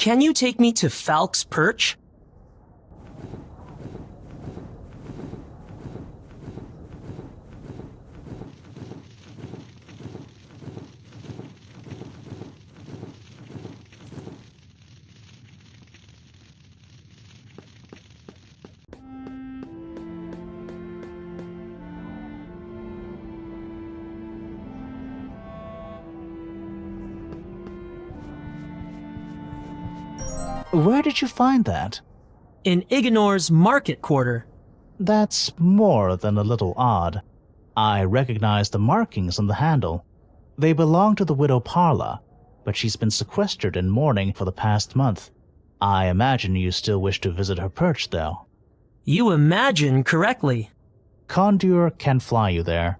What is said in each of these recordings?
Can you take me to Falk's Perch? Where did you find that? In Igenor's market quarter. That's more than a little odd. I recognize the markings on the handle. They belong to the widow Parla, but she's been sequestered in mourning for the past month. I imagine you still wish to visit her perch, though. You imagine correctly. Condor can fly you there.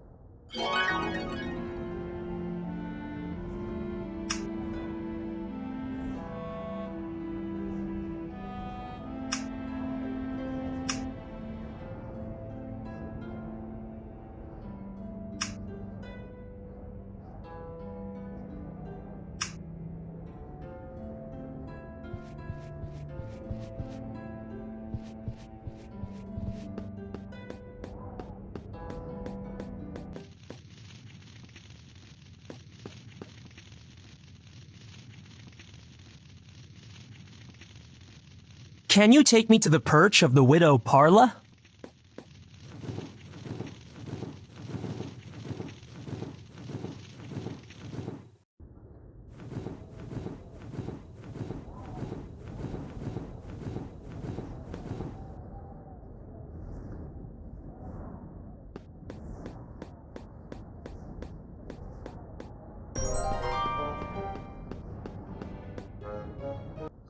Can you take me to the perch of the widow Parla?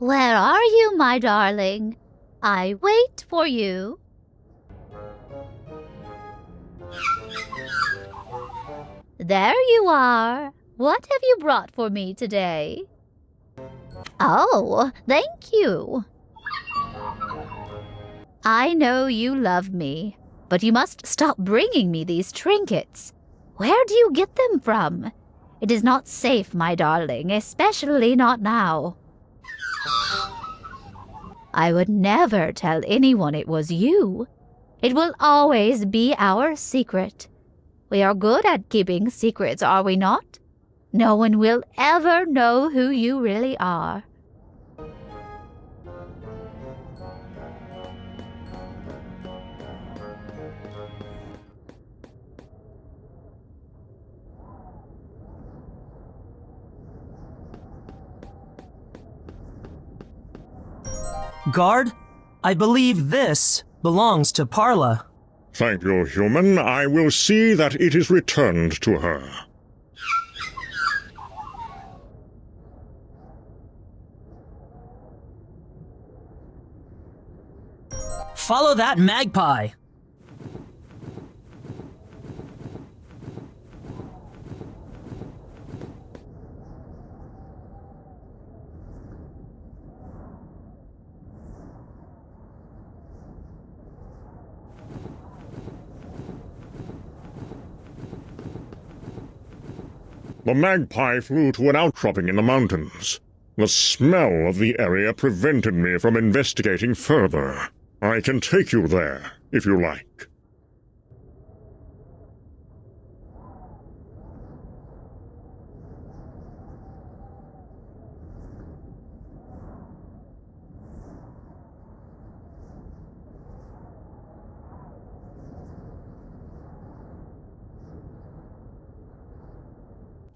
Where are you, my darling? I wait for you. There you are. What have you brought for me today? Oh, thank you. I know you love me, but you must stop bringing me these trinkets. Where do you get them from? It is not safe, my darling, especially not now. I would never tell anyone it was you. It will always be our secret. We are good at keeping secrets, are we not? No one will ever know who you really are. Guard, I believe this belongs to Parla. Thank you, human. I will see that it is returned to her. Follow that magpie. The magpie flew to an outcropping in the mountains. The smell of the area prevented me from investigating further. I can take you there, if you like.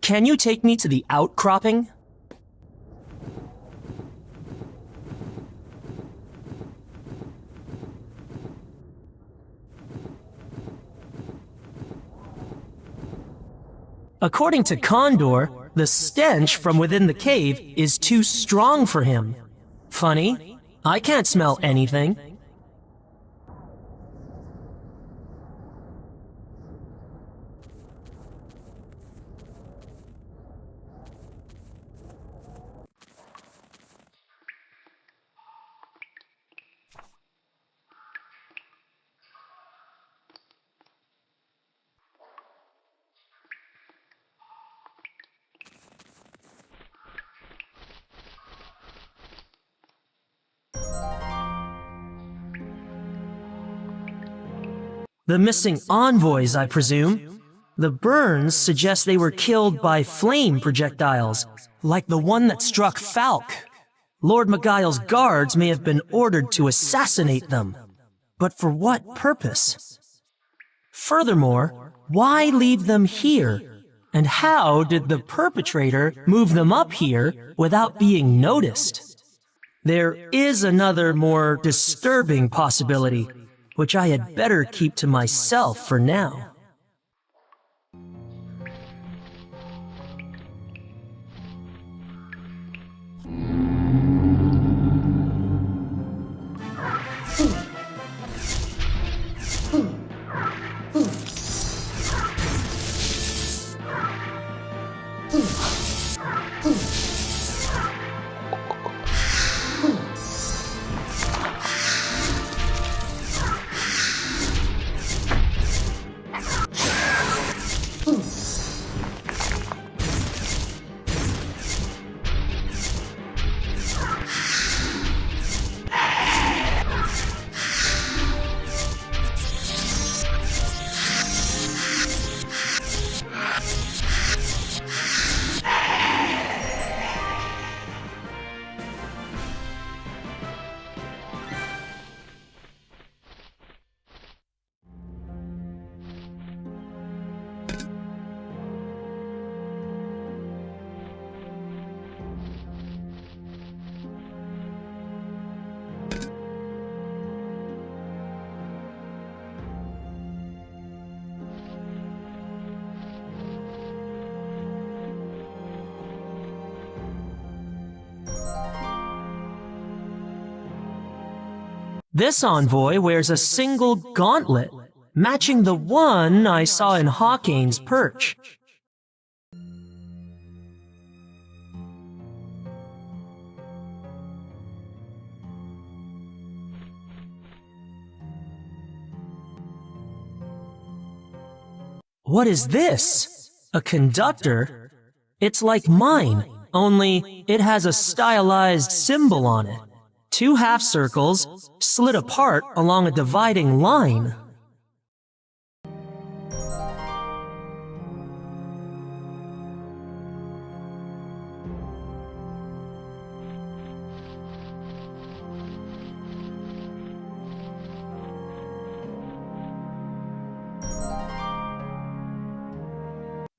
Can you take me to the outcropping? According to Condor, the stench from within the cave is too strong for him. Funny, I can't smell anything. The missing envoys, I presume. The burns suggest they were killed by flame projectiles, like the one that struck Falk. Lord Magail's guards may have been ordered to assassinate them. But for what purpose? Furthermore, why leave them here? And how did the perpetrator move them up here without being noticed? There is another more disturbing possibility, which I had better keep to myself for now. This envoy wears a single gauntlet, matching the one I saw in Hawkane's perch. What is this? A conductor? It's like mine, only it has a stylized symbol on it. Two half circles slid apart along a dividing line.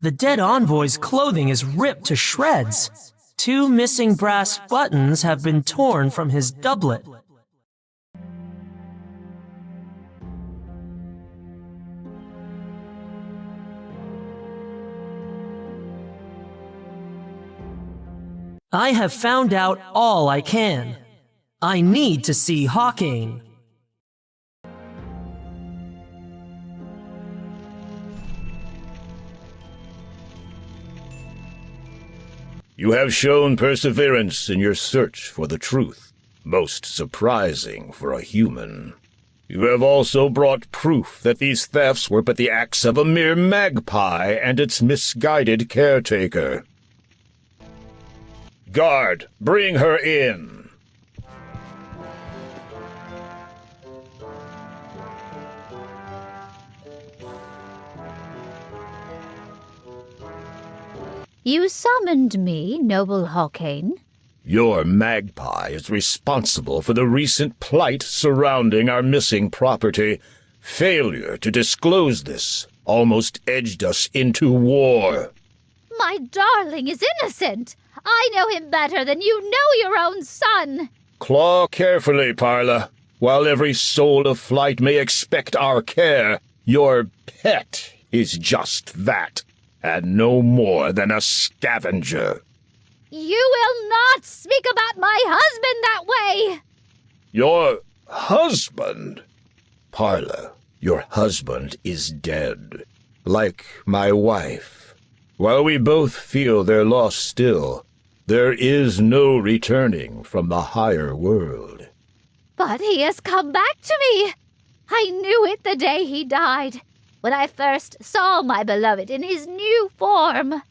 The dead envoy's clothing is ripped to shreds. Two missing brass buttons have been torn from his doublet. I have found out all I can. I need to see Hawkane. You have shown perseverance in your search for the truth, most surprising for a human. You have also brought proof that these thefts were but the acts of a mere magpie and its misguided caretaker. Guard, bring her in. You summoned me, noble Hawkane. Your magpie is responsible for the recent plight surrounding our missing property. Failure to disclose this almost edged us into war. My darling is innocent. I know him better than you know your own son. Claw carefully, Parla. While every soul of flight may expect our care, your pet is just that, and no more than a scavenger. You will not speak about my husband that way! Your husband? Parla, your husband is dead, like my wife. While we both feel their loss still, there is no returning from the higher world. But he has come back to me. I knew it the day he died, when I first saw my beloved in his new form.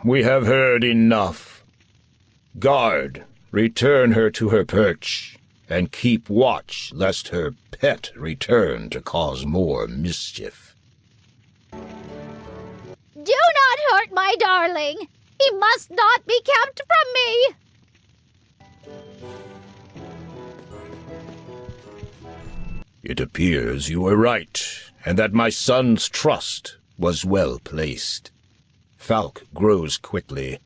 We have heard enough. Guard, return her to her perch, and keep watch lest her pet return to cause more mischief. Do not hurt my darling. He must not be kept from me. It appears you were right, and that my son's trust was well placed. Falk grows quickly,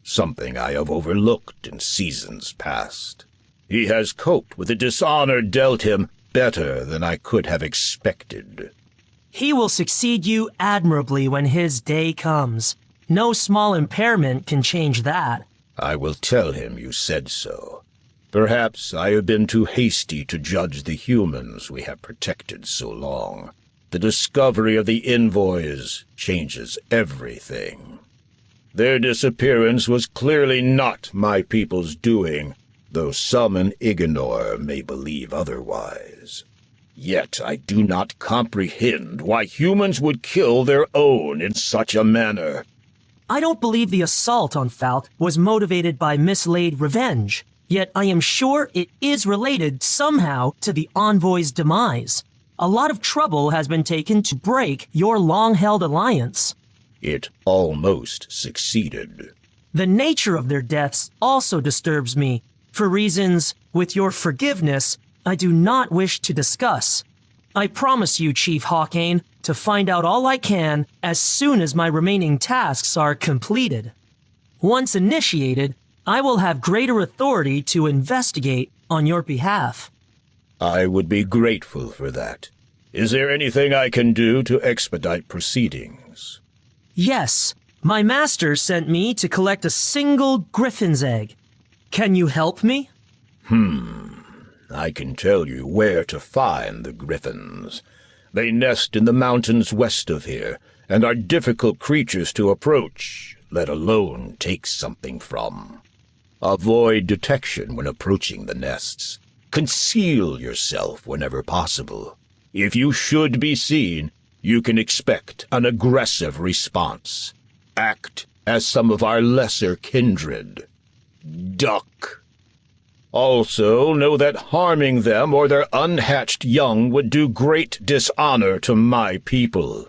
something I have overlooked in seasons past. He has coped with the dishonor dealt him better than I could have expected. He will succeed you admirably when his day comes. No small impairment can change that. I will tell him you said so. Perhaps I have been too hasty to judge the humans we have protected so long. The discovery of the envoys changes everything. Their disappearance was clearly not my people's doing, though some in Ignor may believe otherwise. Yet I do not comprehend why humans would kill their own in such a manner. I don't believe the assault on Falk was motivated by mislaid revenge, yet I am sure it is related somehow to the envoy's demise. A lot of trouble has been taken to break your long-held alliance. It almost succeeded. The nature of their deaths also disturbs me, for reasons, with your forgiveness, I do not wish to discuss. I promise you, Chief Hawkane, to find out all I can as soon as my remaining tasks are completed. Once initiated, I will have greater authority to investigate on your behalf. I would be grateful for that. Is there anything I can do to expedite proceedings? Yes, my master sent me to collect a single griffin's egg. Can you help me? I can tell you where to find the griffins. They nest in the mountains west of here, and are difficult creatures to approach, let alone take something from. Avoid detection when approaching the nests. Conceal yourself whenever possible. If you should be seen, you can expect an aggressive response. Act as some of our lesser kindred. Duck. Also, know that harming them or their unhatched young would do great dishonor to my people.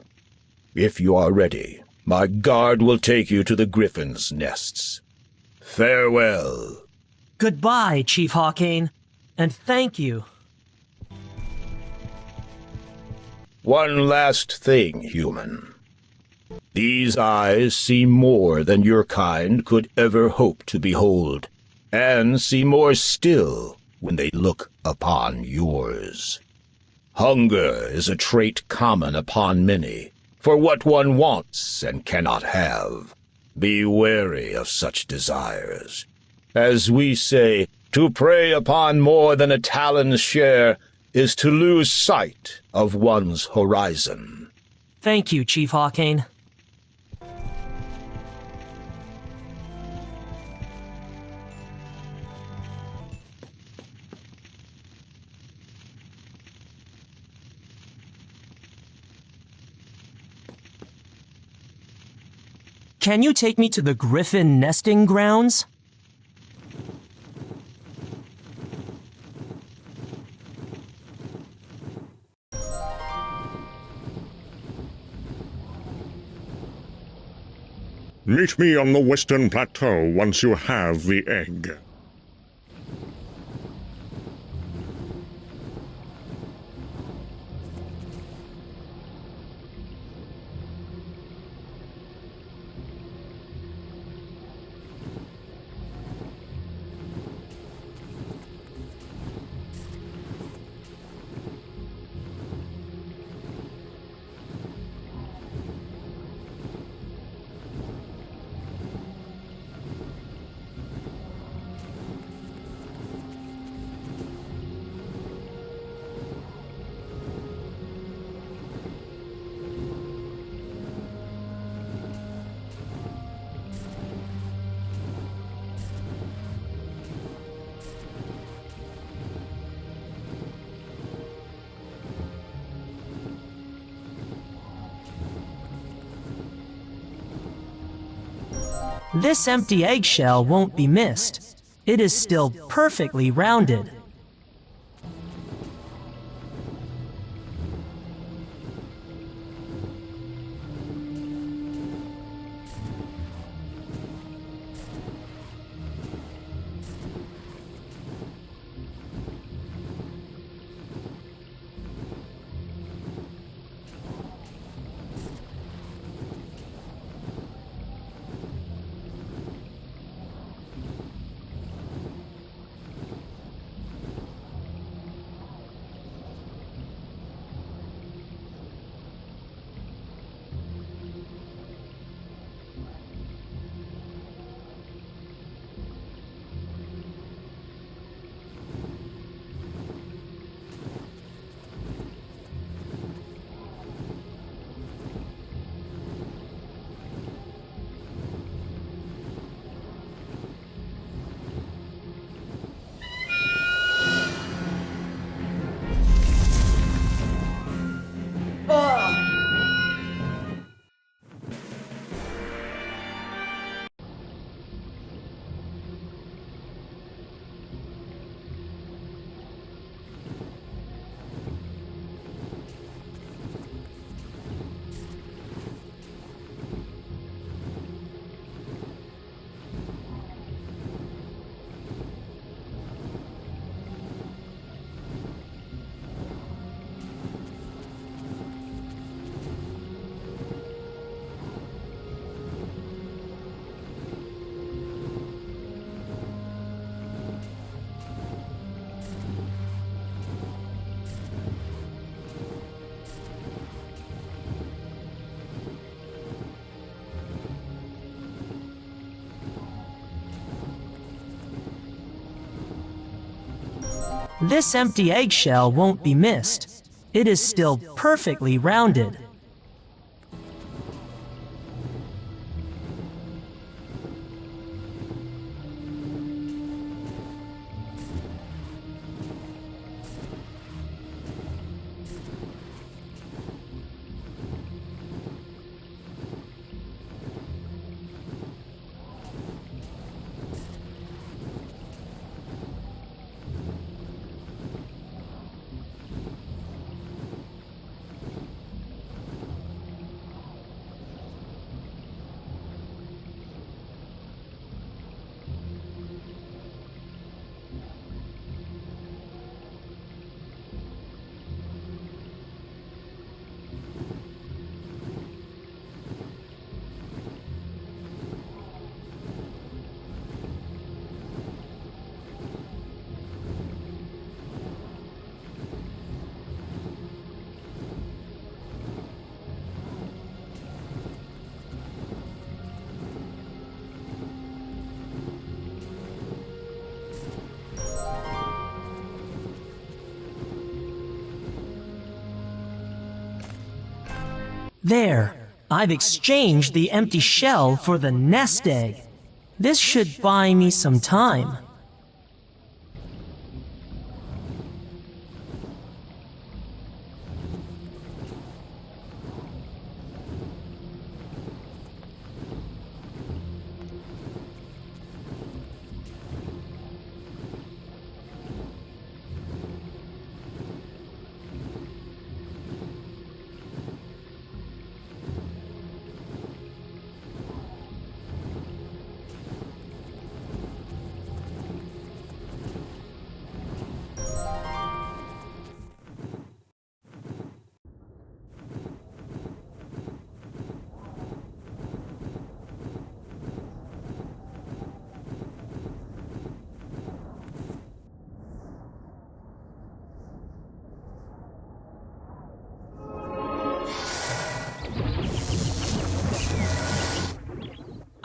If you are ready, my guard will take you to the griffins' nests. Farewell. Goodbye, Chief Hawkane, and thank you. One last thing, human. These eyes see more than your kind could ever hope to behold, and see more still when they look upon yours. Hunger is a trait common upon many, for what one wants and cannot have. Be wary of such desires. As we say, to prey upon more than a talon's share is to lose sight of one's horizon. Thank you, Chief Hawkane. Can you take me to the griffin nesting grounds? Meet me on the western plateau once you have the egg. This empty eggshell won't be missed. It is still perfectly rounded. This empty eggshell won't be missed. It is still perfectly rounded. There, I've exchanged the empty shell for the nest egg. This should buy me some time.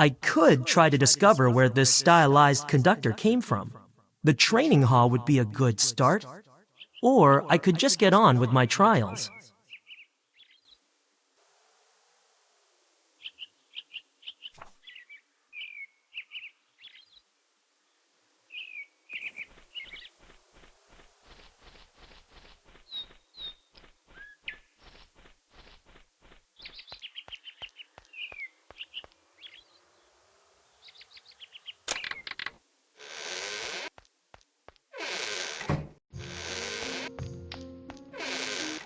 I could try to discover where this stylized conductor came from. The training hall would be a good start. Or I could just get on with my trials.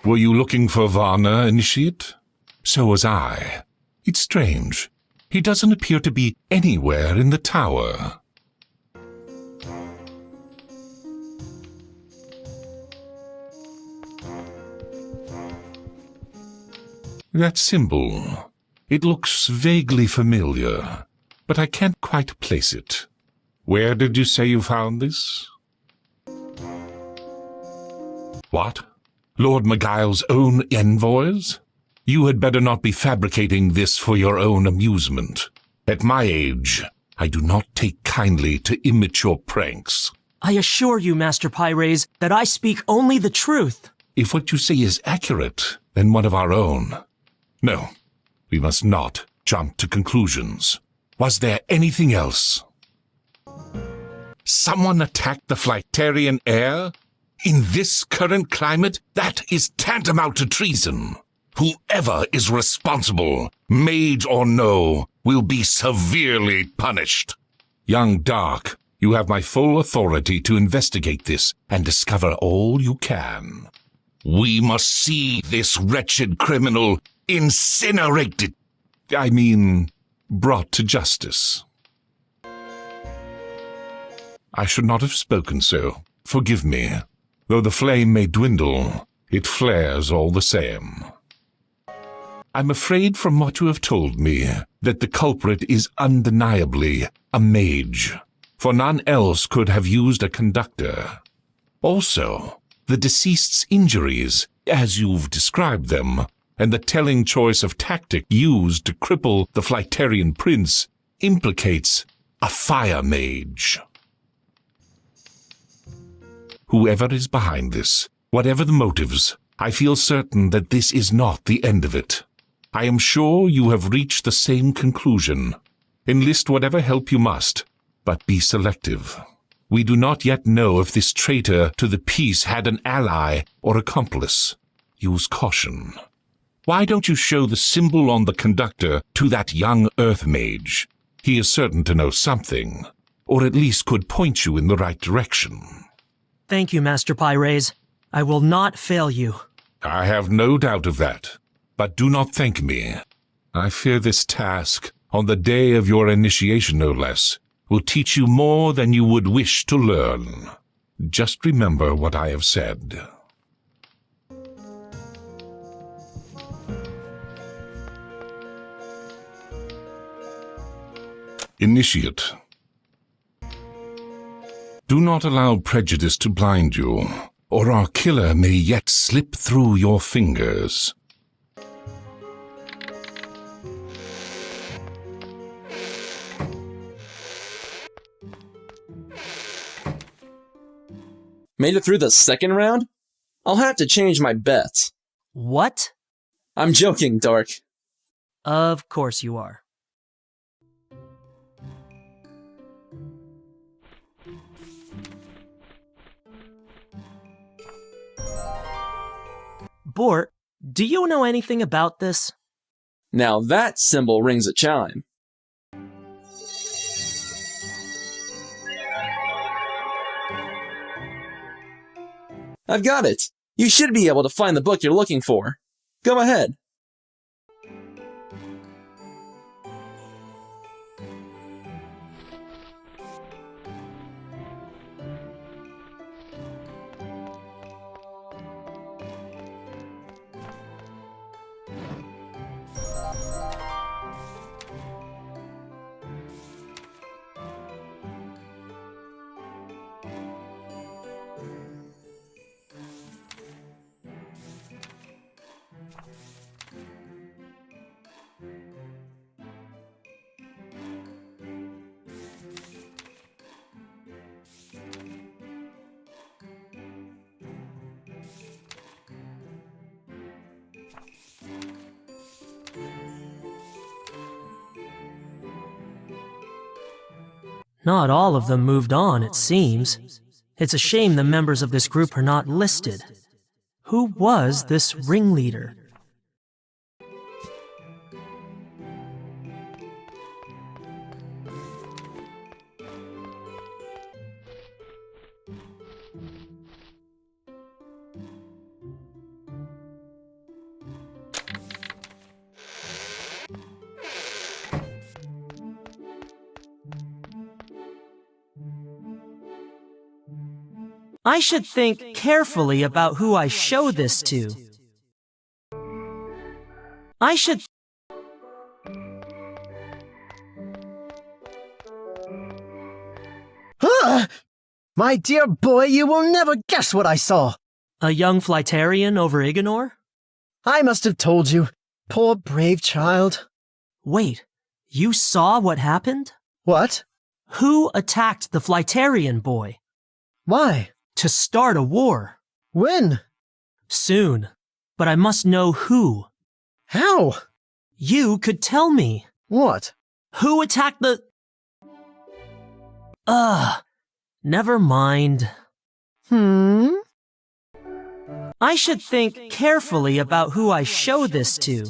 Were you looking for Varna, Initiate? So was I. It's strange. He doesn't appear to be anywhere in the tower. That symbol. It looks vaguely familiar, but I can't quite place it. Where did you say you found this? What? Lord Magile's own envoys? You had better not be fabricating this for your own amusement. At my age, I do not take kindly to immature pranks. I assure you, Master Pyres, that I speak only the truth. If what you say is accurate, then one of our own. No, we must not jump to conclusions. Was there anything else? Someone attacked the Flightarian heir? In this current climate, that is tantamount to treason. Whoever is responsible, mage or no, will be severely punished. Young Dark, you have my full authority to investigate this and discover all you can. We must see this wretched criminal incinerated. I mean, brought to justice. I should not have spoken so. Forgive me. Though the flame may dwindle, it flares all the same. I'm afraid from what you have told me that the culprit is undeniably a mage, for none else could have used a conductor. Also, the deceased's injuries, as you've described them, and the telling choice of tactic used to cripple the Flightarian prince implicates a fire mage. whoever is behind this, whatever the motives, I feel certain that this is not the end of it. I am sure you have reached the same conclusion. Enlist whatever help you must, but be selective. We do not yet know if this traitor to the peace had an ally or accomplice. Use caution. Why don't you show the symbol on the conductor to that young Earth Mage? He is certain to know something, or at least could point you in the right direction. Thank you, Master Pyres. I will not fail you. I have no doubt of that, but do not thank me. I fear this task, on the day of your initiation no less, will teach you more than you would wish to learn. Just remember what I have said. Initiate. Do not allow prejudice to blind you, or our killer may yet slip through your fingers. Made it through the second round? I'll have to change my bets. What? I'm joking, Dark. Of course you are. Bort, do you know anything about this? Now that symbol rings a chime. I've got it. You should be able to find the book you're looking for. Go ahead. Not all of them moved on, it seems. It's a shame the members of this group are not listed. Who was this ringleader? I should think carefully about who I show this to. I should... My dear boy, you will never guess what I saw. A young Flytarian over Ignor? I must have told you. Poor brave child. Wait, you saw what happened? What? Who attacked the Flytarian boy? Why? To start a war. When? Soon. But I must know who. How? You could tell me. What? Who attacked the... Never mind. I should think carefully about who I show this to.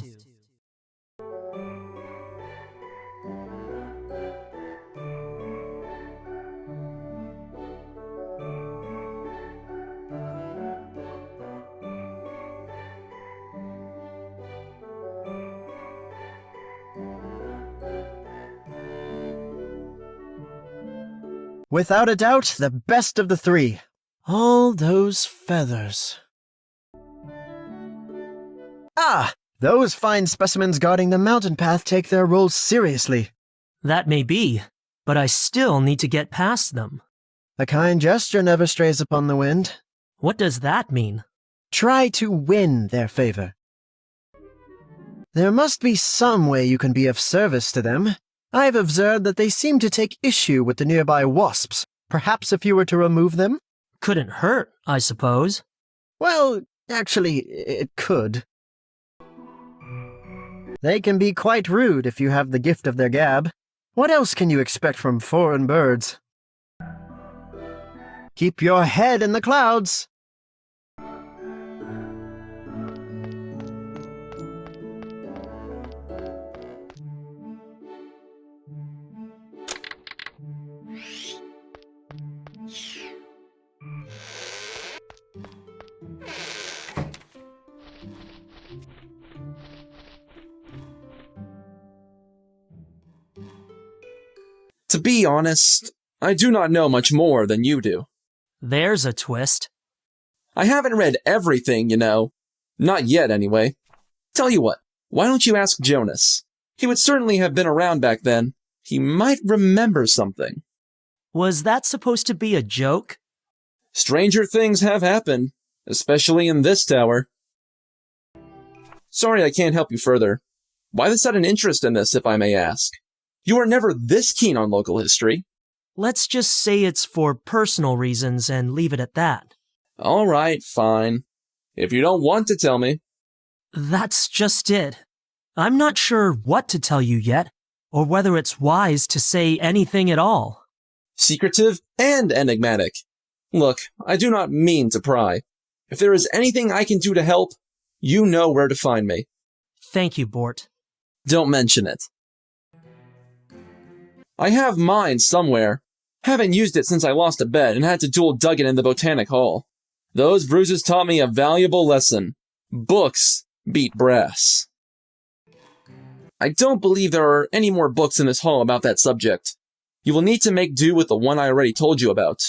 Without a doubt, the best of the three. All those feathers. Ah! Those fine specimens guarding the mountain path take their roles seriously. That may be, but I still need to get past them. A kind gesture never strays upon the wind. What does that mean? Try to win their favor. There must be some way you can be of service to them. I have observed that they seem to take issue with the nearby wasps. Perhaps if you were to remove them? Couldn't hurt, I suppose. Well, actually, it could. They can be quite rude if you have the gift of their gab. What else can you expect from foreign birds? Keep your head in the clouds. To be honest, I do not know much more than you do. There's a twist. I haven't read everything, you know. Not yet, anyway. Tell you what, why don't you ask Jonas? He would certainly have been around back then. He might remember something. Was that supposed to be a joke? Stranger things have happened, especially in this tower. Sorry I can't help you further. Why the sudden interest in this, if I may ask? You are never this keen on local history. Let's just say it's for personal reasons and leave it at that. All right, fine. If you don't want to tell me. That's just it. I'm not sure what to tell you yet, or whether it's wise to say anything at all. Secretive and enigmatic. Look, I do not mean to pry. If there is anything I can do to help, you know where to find me. Thank you, Bort. Don't mention it. I have mine somewhere. Haven't used it since I lost a bet and had to duel Duggan in the Botanic Hall. Those bruises taught me a valuable lesson. Books beat brass. I don't believe there are any more books in this hall about that subject. You will need to make do with the one I already told you about.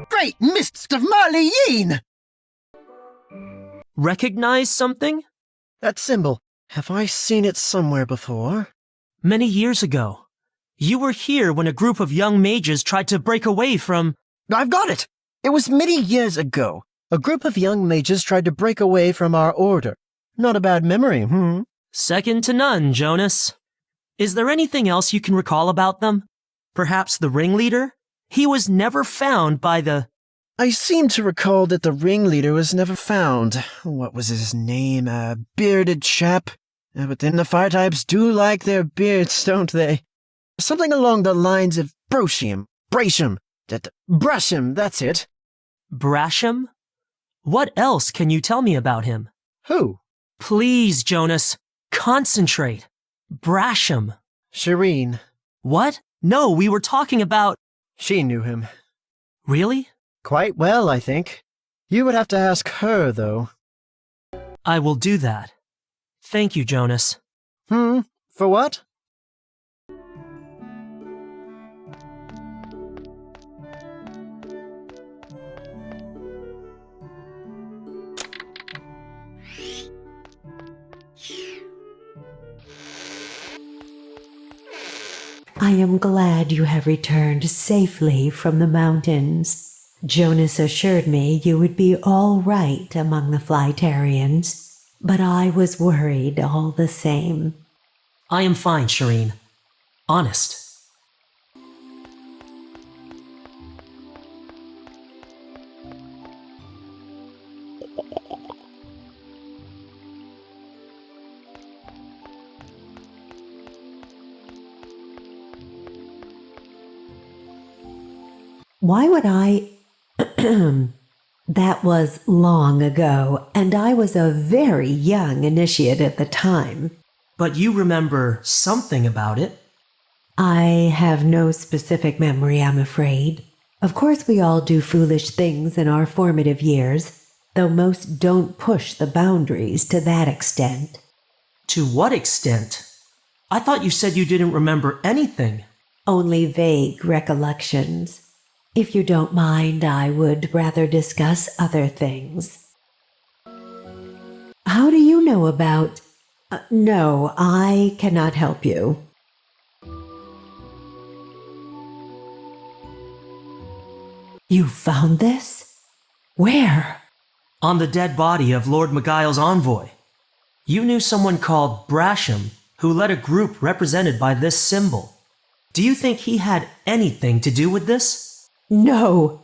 Great mists of Marleyeen! Recognize something? That symbol. Have I seen it somewhere before? Many years ago. You were here when a group of young mages tried to break away from... I've got it! It was many years ago. A group of young mages tried to break away from our order. Not a bad memory, Second to none, Jonas. Is there anything else you can recall about them? Perhaps the ringleader? He was never found by the... I seem to recall that the ringleader was never found. What was his name? A bearded chap? But then the fire types do like their beards, don't they? Something along the lines of Brasham, that's it. Brasham? What else can you tell me about him? Who? Please, Jonas, concentrate. Brasham. Shireen. What? No, we were talking about... She knew him. Really? Quite well, I think. You would have to ask her, though. I will do that. Thank you, Jonas. For what? I am glad you have returned safely from the mountains. Jonas assured me you would be all right among the Flytarians, but I was worried all the same. I am fine, Shireen. Honest. Why would I... That was long ago, and I was a very young initiate at the time. But you remember something about it. I have no specific memory, I'm afraid. Of course we all do foolish things in our formative years, though most don't push the boundaries to that extent. To what extent? I thought you said you didn't remember anything. Only vague recollections. If you don't mind, I would rather discuss other things. How do you know about... No, I cannot help you. You found this? Where? On the dead body of Lord Magail's envoy. You knew someone called Brasham who led a group represented by this symbol. Do you think he had anything to do with this? No,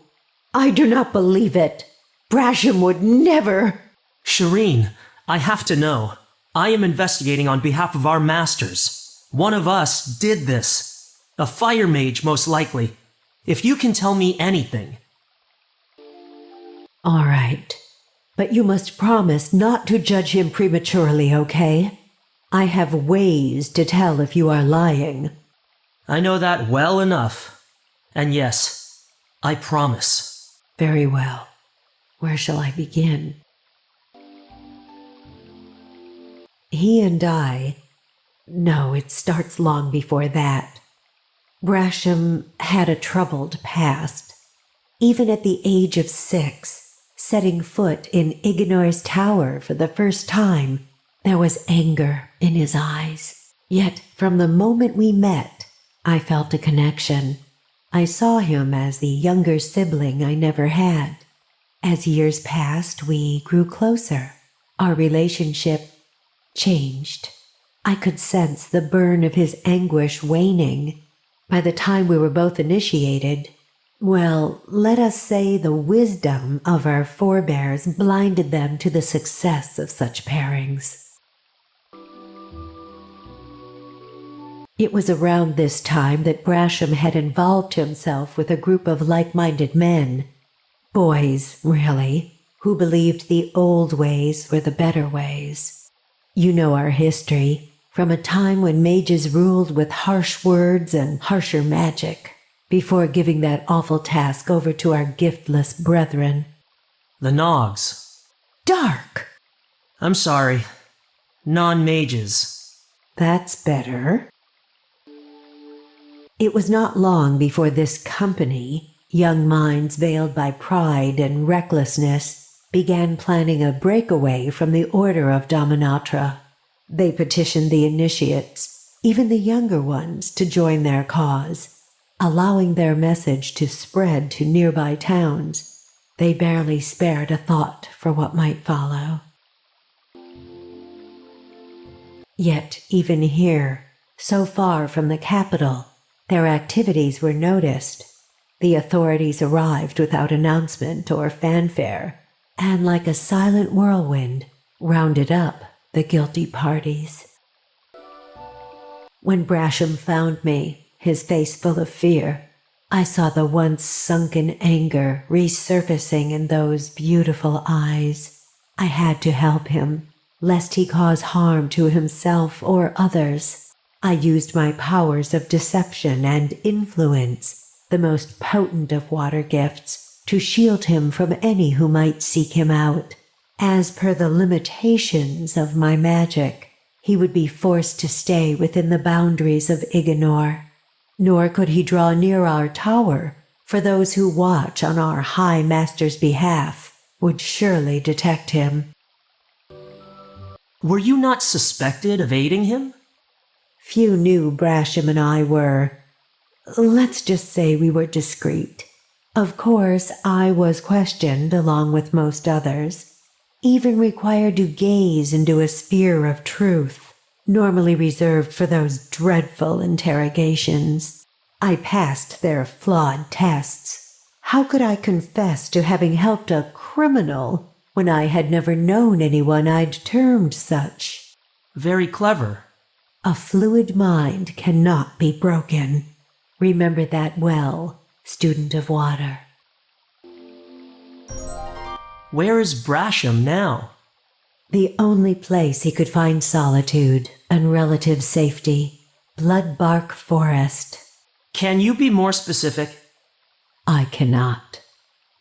I do not believe it. Brasham would never. Shireen, I have to know. I am investigating on behalf of our masters. One of us did this. A fire mage, most likely. If you can tell me anything. All right. But you must promise not to judge him prematurely, okay? I have ways to tell if you are lying. I know that well enough. And yes, I promise. Very well. Where shall I begin? He and I... No, it starts long before that. Brasham had a troubled past. Even at the age of 6, setting foot in Igenor's tower for the first time, there was anger in his eyes. Yet, from the moment we met, I felt a connection. I saw him as the younger sibling I never had. As years passed, we grew closer. Our relationship changed. I could sense the burn of his anguish waning. By the time we were both initiated, well, let us say the wisdom of our forebears blinded them to the success of such pairings. It was around this time that Brasham had involved himself with a group of like-minded men. Boys, really, who believed the old ways were the better ways. You know our history, from a time when mages ruled with harsh words and harsher magic, before giving that awful task over to our giftless brethren. The Nogs. Dark! I'm sorry. Non-mages. That's better. It was not long before this company, young minds veiled by pride and recklessness, began planning a breakaway from the Order of Dominatra. They petitioned the initiates, even the younger ones, to join their cause, allowing their message to spread to nearby towns. They barely spared a thought for what might follow. Yet, even here, so far from the capital, their activities were noticed. The authorities arrived without announcement or fanfare, and like a silent whirlwind, rounded up the guilty parties. When Brasham found me, his face full of fear, I saw the once sunken anger resurfacing in those beautiful eyes. I had to help him, lest he cause harm to himself or others. I used my powers of deception and influence, the most potent of water gifts, to shield him from any who might seek him out. As per the limitations of my magic, he would be forced to stay within the boundaries of Igenor. Nor could he draw near our tower, for those who watch on our High Master's behalf would surely detect him. Were you not suspected of aiding him? Few knew Brasham and I were. Let's just say we were discreet. Of course, I was questioned along with most others, even required to gaze into a sphere of truth, normally reserved for those dreadful interrogations. I passed their flawed tests. How could I confess to having helped a criminal when I had never known anyone I'd termed such? Very clever. A fluid mind cannot be broken. Remember that well, student of water. Where is Brasham now? The only place he could find solitude and relative safety. Bloodbark Forest. Can you be more specific? I cannot.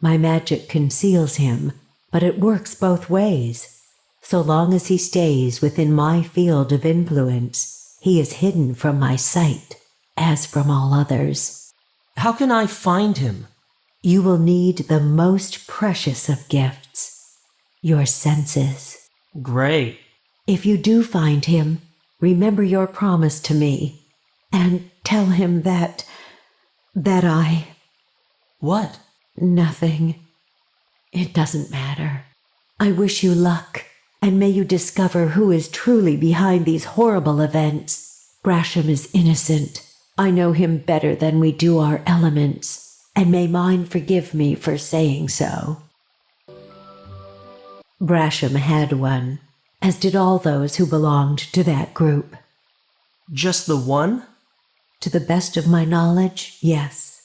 My magic conceals him, but it works both ways. So long as he stays within my field of influence, he is hidden from my sight, as from all others. How can I find him? You will need the most precious of gifts, your senses. Great. If you do find him, remember your promise to me, and tell him that I... What? Nothing. It doesn't matter. I wish you luck, and may you discover who is truly behind these horrible events. Brasham is innocent. I know him better than we do our elements, and may mine forgive me for saying so. Brasham had one, as did all those who belonged to that group. Just the one? To the best of my knowledge, yes.